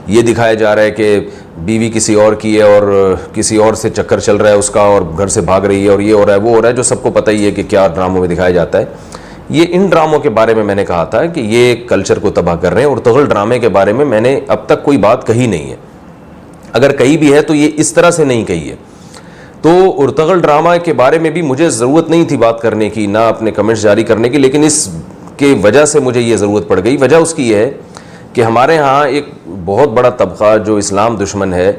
یہ دکھایا جا رہا ہے کہ بیوی کسی اور کی ہے اور کسی اور سے چکر چل رہا ہے اس کا اور گھر سے بھاگ رہی ہے اور یہ ہو رہا ہے وہ ہو رہا ہے، جو سب کو پتہ ہی ہے کہ کیا ڈراموں میں دکھایا جاتا ہے. یہ ان ڈراموں کے بارے میں نے کہا تھا کہ یہ کلچر کو تباہ کر رہے ہیں. ارطغرل ڈرامے کے بارے میں نے اب تک کوئی بات کہی نہیں ہے، اگر کہی بھی ہے تو یہ اس طرح سے نہیں کہی ہے. تو ارطغرل ڈرامہ کے بارے میں بھی مجھے ضرورت نہیں تھی بات کرنے کی، نہ اپنے کمنٹس جاری کرنے کی، لیکن اس کی وجہ سے مجھے یہ ضرورت پڑ گئی. وجہ اس کی یہ ہے کہ ہمارے ہاں ایک بہت بڑا طبقہ جو اسلام دشمن ہے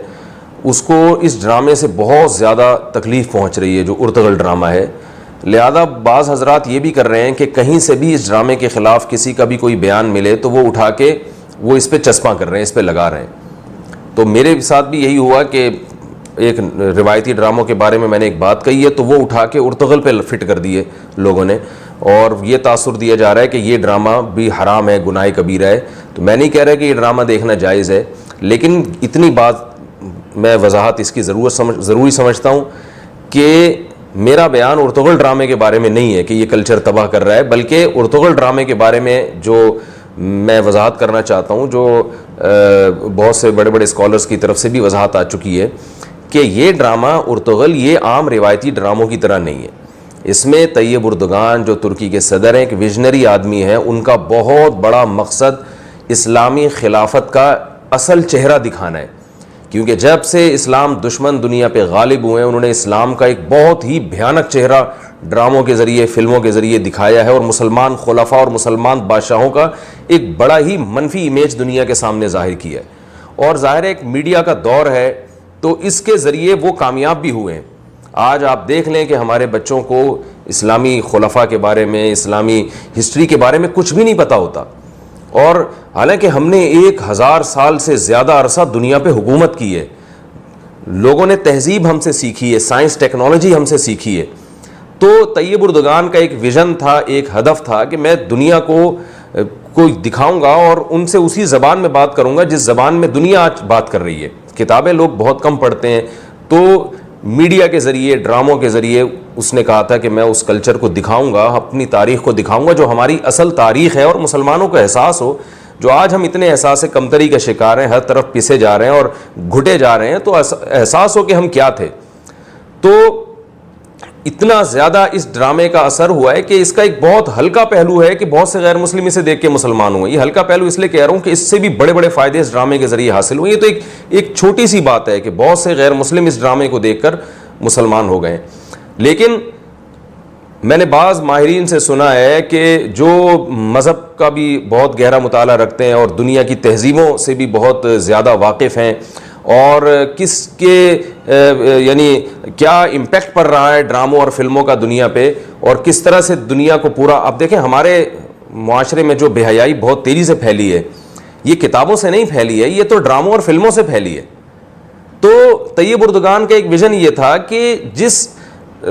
اس کو اس ڈرامے سے بہت زیادہ تکلیف پہنچ رہی ہے جو ارطغرل ڈرامہ ہے. لہذا بعض حضرات یہ بھی کر رہے ہیں کہ کہیں سے بھی اس ڈرامے کے خلاف کسی کا بھی کوئی بیان ملے تو وہ اٹھا کے وہ اس پہ چسپاں کر رہے ہیں، اس پہ لگا رہے ہیں. تو میرے ساتھ بھی یہی ہوا کہ ایک روایتی ڈراموں کے بارے میں نے ایک بات کہی ہے تو وہ اٹھا کے ارطغرل پہ فٹ کر دیے لوگوں نے، اور یہ تاثر دیا جا رہا ہے کہ یہ ڈرامہ بھی حرام ہے، گناہ کبیرہ ہے. تو میں نہیں کہہ رہا کہ یہ ڈرامہ دیکھنا جائز ہے، لیکن اتنی بات میں وضاحت اس کی ضروری سمجھتا ہوں کہ میرا بیان ارطغرل ڈرامے کے بارے میں نہیں ہے کہ یہ کلچر تباہ کر رہا ہے، بلکہ ارطغرل ڈرامے کے بارے میں جو میں وضاحت کرنا چاہتا ہوں، جو بہت سے بڑے بڑے اسکالرس کی طرف سے بھی وضاحت آ چکی ہے کہ یہ ڈرامہ ارطغرل یہ عام روایتی ڈراموں کی طرح نہیں ہے. اس میں طیب اردگان جو ترکی کے صدر ہیں، ایک ویژنری آدمی ہیں، ان کا بہت بڑا مقصد اسلامی خلافت کا اصل چہرہ دکھانا ہے. کیونکہ جب سے اسلام دشمن دنیا پہ غالب ہوئے ہیں انہوں نے اسلام کا ایک بہت ہی بھیانک چہرہ ڈراموں کے ذریعے، فلموں کے ذریعے دکھایا ہے، اور مسلمان خلفاء اور مسلمان بادشاہوں کا ایک بڑا ہی منفی امیج دنیا کے سامنے ظاہر کیا ہے. اور ظاہر ہے ایک میڈیا کا دور ہے تو اس کے ذریعے وہ کامیاب بھی ہوئے ہیں. آج آپ دیکھ لیں کہ ہمارے بچوں کو اسلامی خلفاء کے بارے میں، اسلامی ہسٹری کے بارے میں کچھ بھی نہیں پتہ ہوتا، اور حالانکہ ہم نے 1000 سال سے زیادہ عرصہ دنیا پہ حکومت کی ہے، لوگوں نے تہذیب ہم سے سیکھی ہے، سائنس ٹیکنالوجی ہم سے سیکھی ہے. تو طیب اردگان کا ایک ویژن تھا، ایک ہدف تھا کہ میں دنیا کو دکھاؤں گا اور ان سے اسی زبان میں بات کروں گا جس زبان میں دنیا آج بات کر رہی ہے. کتابیں لوگ بہت کم پڑھتے ہیں، تو میڈیا کے ذریعے، ڈراموں کے ذریعے اس نے کہا تھا کہ میں اس کلچر کو دکھاؤں گا، اپنی تاریخ کو دکھاؤں گا جو ہماری اصل تاریخ ہے، اور مسلمانوں کو احساس ہو. جو آج ہم اتنے احساس کمتری کا شکار ہیں، ہر طرف پسے جا رہے ہیں اور گھٹے جا رہے ہیں، تو احساس ہو کہ ہم کیا تھے. تو اتنا زیادہ اس ڈرامے کا اثر ہوا ہے کہ اس کا ایک بہت ہلکا پہلو ہے کہ بہت سے غیر مسلم اسے دیکھ کے مسلمان ہوئے. یہ ہلکا پہلو اس لیے کہہ رہا ہوں کہ اس سے بھی بڑے بڑے فائدے اس ڈرامے کے ذریعے حاصل ہوئے. یہ تو ایک چھوٹی سی بات ہے کہ بہت سے غیر مسلم اس ڈرامے کو دیکھ کر مسلمان ہو گئے. لیکن میں نے بعض ماہرین سے سنا ہے کہ جو مذہب کا بھی بہت گہرا مطالعہ رکھتے ہیں اور دنیا کی تہذیبوں سے بھی بہت زیادہ واقف ہیں، اور کس کے یعنی کیا امپیکٹ پڑ رہا ہے ڈراموں اور فلموں کا دنیا پہ، اور کس طرح سے دنیا کو پورا. اب دیکھیں ہمارے معاشرے میں جو بے حیائی بہت تیزی سے پھیلی ہے، یہ کتابوں سے نہیں پھیلی ہے، یہ تو ڈراموں اور فلموں سے پھیلی ہے. تو طیب اردگان کا ایک ویژن یہ تھا کہ جس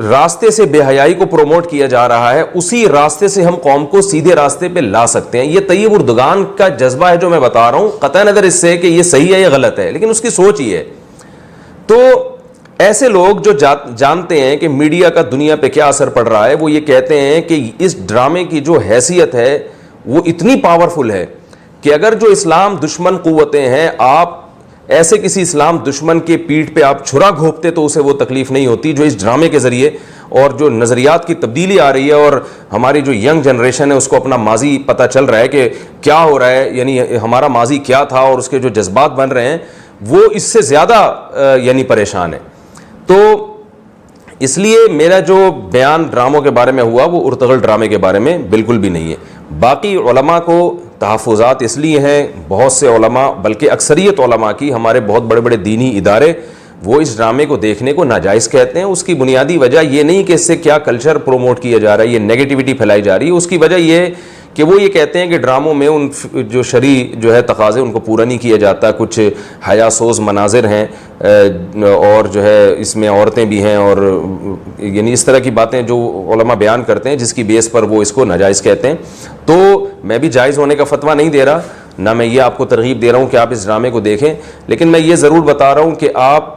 راستے سے بے حیائی کو پروموٹ کیا جا رہا ہے اسی راستے سے ہم قوم کو سیدھے راستے پہ لا سکتے ہیں. یہ طیب اردگان کا جذبہ ہے جو میں بتا رہا ہوں، قطع نظر اس سے کہ یہ صحیح ہے یا غلط ہے، لیکن اس کی سوچ یہ ہے. تو ایسے لوگ جو جانتے ہیں کہ میڈیا کا دنیا پہ کیا اثر پڑ رہا ہے، وہ یہ کہتے ہیں کہ اس ڈرامے کی جو حیثیت ہے وہ اتنی پاورفل ہے کہ اگر جو اسلام دشمن قوتیں ہیں، آپ ایسے کسی اسلام دشمن کے پیٹھ پہ آپ چھرا گھونپتے تو اسے وہ تکلیف نہیں ہوتی جو اس ڈرامے کے ذریعے، اور جو نظریات کی تبدیلی آ رہی ہے اور ہماری جو ینگ جنریشن ہے اس کو اپنا ماضی پتہ چل رہا ہے کہ کیا ہو رہا ہے، یعنی ہمارا ماضی کیا تھا، اور اس کے جو جذبات بن رہے ہیں وہ اس سے زیادہ یعنی پریشان ہے. تو اس لیے میرا جو بیان ڈراموں کے بارے میں ہوا وہ ارطغرل ڈرامے کے بارے میں بالکل بھی نہیں ہے. باقی علماء کو تحفظات اس لیے ہیں، بہت سے علماء بلکہ اکثریت علماء کی، ہمارے بہت بڑے بڑے دینی ادارے وہ اس ڈرامے کو دیکھنے کو ناجائز کہتے ہیں. اس کی بنیادی وجہ یہ نہیں کہ اس سے کیا کلچر پروموٹ کیا جا رہا ہے، یہ نیگیٹیوٹی پھیلائی جا رہی ہے. اس کی وجہ یہ ہے کہ وہ یہ کہتے ہیں کہ ڈراموں میں ان جو شرعی جو ہے تقاضے ان کو پورا نہیں کیا جاتا، کچھ حیا سوز مناظر ہیں، اور جو ہے اس میں عورتیں بھی ہیں، اور یعنی اس طرح کی باتیں جو علماء بیان کرتے ہیں جس کی بیس پر وہ اس کو ناجائز کہتے ہیں. تو میں بھی جائز ہونے کا فتویٰ نہیں دے رہا، نہ میں یہ آپ کو ترغیب دے رہا ہوں کہ آپ اس ڈرامے کو دیکھیں، لیکن میں یہ ضرور بتا رہا ہوں کہ آپ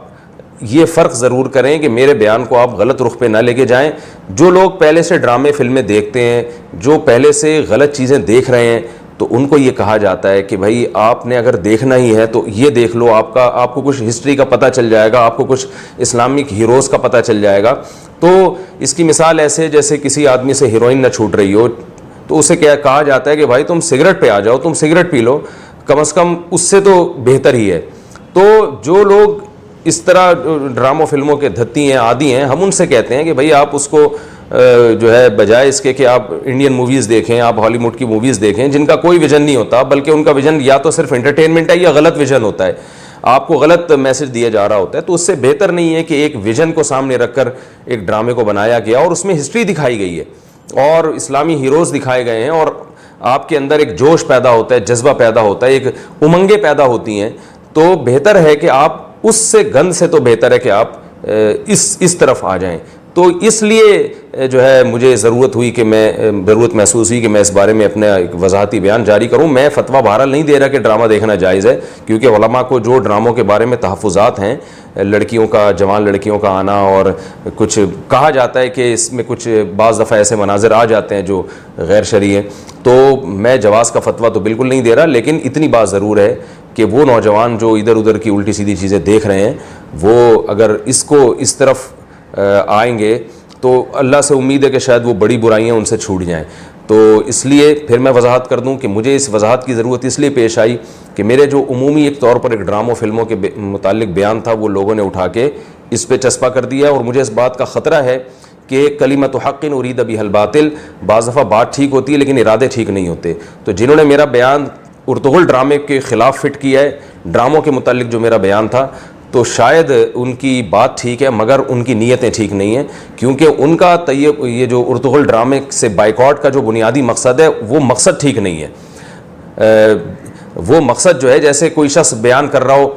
یہ فرق ضرور کریں کہ میرے بیان کو آپ غلط رخ پہ نہ لے کے جائیں. جو لوگ پہلے سے ڈرامے فلمیں دیکھتے ہیں، جو پہلے سے غلط چیزیں دیکھ رہے ہیں، تو ان کو یہ کہا جاتا ہے کہ بھائی آپ نے اگر دیکھنا ہی ہے تو یہ دیکھ لو, آپ کو کچھ ہسٹری کا پتہ چل جائے گا, آپ کو کچھ اسلامک ہیروز کا پتہ چل جائے گا. تو اس کی مثال ایسے جیسے کسی آدمی سے ہیروئن نہ چھوٹ رہی ہو تو اسے کیا کہا جاتا ہے کہ بھائی تم سگریٹ پہ آ جاؤ, تم سگریٹ پی لو, کم از کم اس سے تو بہتر ہی ہے. تو جو لوگ اس طرح ڈراموں فلموں کے دھتی ہیں, عادی ہیں, ہم ان سے کہتے ہیں کہ بھائی آپ اس کو جو ہے بجائے اس کے کہ آپ انڈین موویز دیکھیں, آپ ہالی ووڈ کی موویز دیکھیں جن کا کوئی ویژن نہیں ہوتا, بلکہ ان کا ویژن یا تو صرف انٹرٹینمنٹ ہے یا غلط ویژن ہوتا ہے, آپ کو غلط میسج دیا جا رہا ہوتا ہے. تو اس سے بہتر نہیں ہے کہ ایک ویژن کو سامنے رکھ کر ایک ڈرامے کو بنایا گیا اور اس میں ہسٹری دکھائی گئی ہے اور اسلامی ہیروز دکھائے گئے ہیں اور آپ کے اندر ایک جوش پیدا ہوتا ہے, جذبہ پیدا ہوتا ہے, ایک امنگیں پیدا ہوتی ہیں. تو بہتر ہے کہ آپ اس سے گند سے تو بہتر ہے کہ آپ اس طرف آ جائیں. تو اس لیے جو ہے مجھے ضرورت محسوس ہوئی کہ میں اس بارے میں اپنا ایک وضاحتی بیان جاری کروں. میں فتویٰ بہرحال نہیں دے رہا کہ ڈرامہ دیکھنا جائز ہے, کیونکہ علماء کو جو ڈراموں کے بارے میں تحفظات ہیں, لڑکیوں کا, جوان لڑکیوں کا آنا, اور کچھ کہا جاتا ہے کہ اس میں کچھ بعض دفعہ ایسے مناظر آ جاتے ہیں جو غیر شرعی ہیں, تو میں جواز کا فتویٰ تو بالکل نہیں دے رہا, لیکن اتنی بات ضرور ہے کہ وہ نوجوان جو ادھر ادھر کی الٹی سیدھی چیزیں دیکھ رہے ہیں, وہ اگر اس کو اس طرف آئیں گے تو اللہ سے امید ہے کہ شاید وہ بڑی برائیاں ان سے چھوٹ جائیں. تو اس لیے پھر میں وضاحت کر دوں کہ مجھے اس وضاحت کی ضرورت اس لیے پیش آئی کہ میرے جو عمومی ایک طور پر ایک ڈراموں فلموں کے متعلق بیان تھا وہ لوگوں نے اٹھا کے اس پہ چسپا کر دیا, اور مجھے اس بات کا خطرہ ہے کہ کلمۃ حق ارید بہا الباطل, بعض دفعہ بات ٹھیک ہوتی ہے لیکن ارادے ٹھیک نہیں ہوتے. تو جنہوں نے میرا بیان ارطغرل ڈرامے کے خلاف فٹ کیا ہے, ڈراموں کے متعلق جو میرا بیان تھا, تو شاید ان کی بات ٹھیک ہے مگر ان کی نیتیں ٹھیک نہیں ہیں, کیونکہ ان کا یہ جو ارطغرل ڈرامے سے بائیکاٹ کا جو بنیادی مقصد ہے وہ مقصد ٹھیک نہیں ہے. وہ مقصد جو ہے جیسے کوئی شخص بیان کر رہا ہو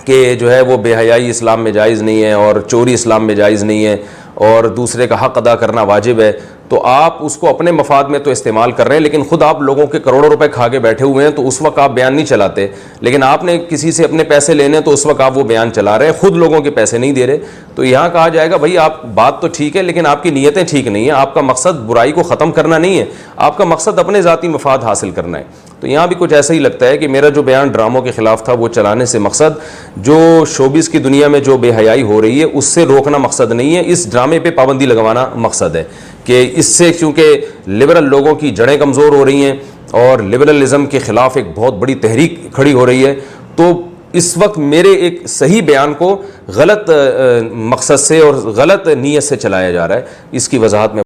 کہ جو ہے وہ بے حیائی اسلام میں جائز نہیں ہے اور چوری اسلام میں جائز نہیں ہے اور دوسرے کا حق ادا کرنا واجب ہے, تو آپ اس کو اپنے مفاد میں تو استعمال کر رہے ہیں, لیکن خود آپ لوگوں کے کروڑوں روپے کھا کے بیٹھے ہوئے ہیں, تو اس وقت آپ بیان نہیں چلاتے. لیکن آپ نے کسی سے اپنے پیسے لینے تو اس وقت آپ وہ بیان چلا رہے ہیں, خود لوگوں کے پیسے نہیں دے رہے. تو یہاں کہا جائے گا بھائی آپ بات تو ٹھیک ہے لیکن آپ کی نیتیں ٹھیک نہیں ہیں, آپ کا مقصد برائی کو ختم کرنا نہیں ہے, آپ کا مقصد اپنے ذاتی مفاد حاصل کرنا ہے. تو یہاں بھی کچھ ایسا ہی لگتا ہے کہ میرا جو بیان ڈراموں کے خلاف تھا وہ چلانے سے مقصد جو شوبز کی دنیا میں جو بے حیائی ہو رہی ہے اس سے روکنا مقصد نہیں ہے, اس ڈرامے پہ پابندی لگوانا مقصد ہے کہ اس سے چونکہ لبرل لوگوں کی جڑیں کمزور ہو رہی ہیں اور لبرلزم کے خلاف ایک بہت بڑی تحریک کھڑی ہو رہی ہے, تو اس وقت میرے ایک صحیح بیان کو غلط مقصد سے اور غلط نیت سے چلایا جا رہا ہے. اس کی وضاحت میں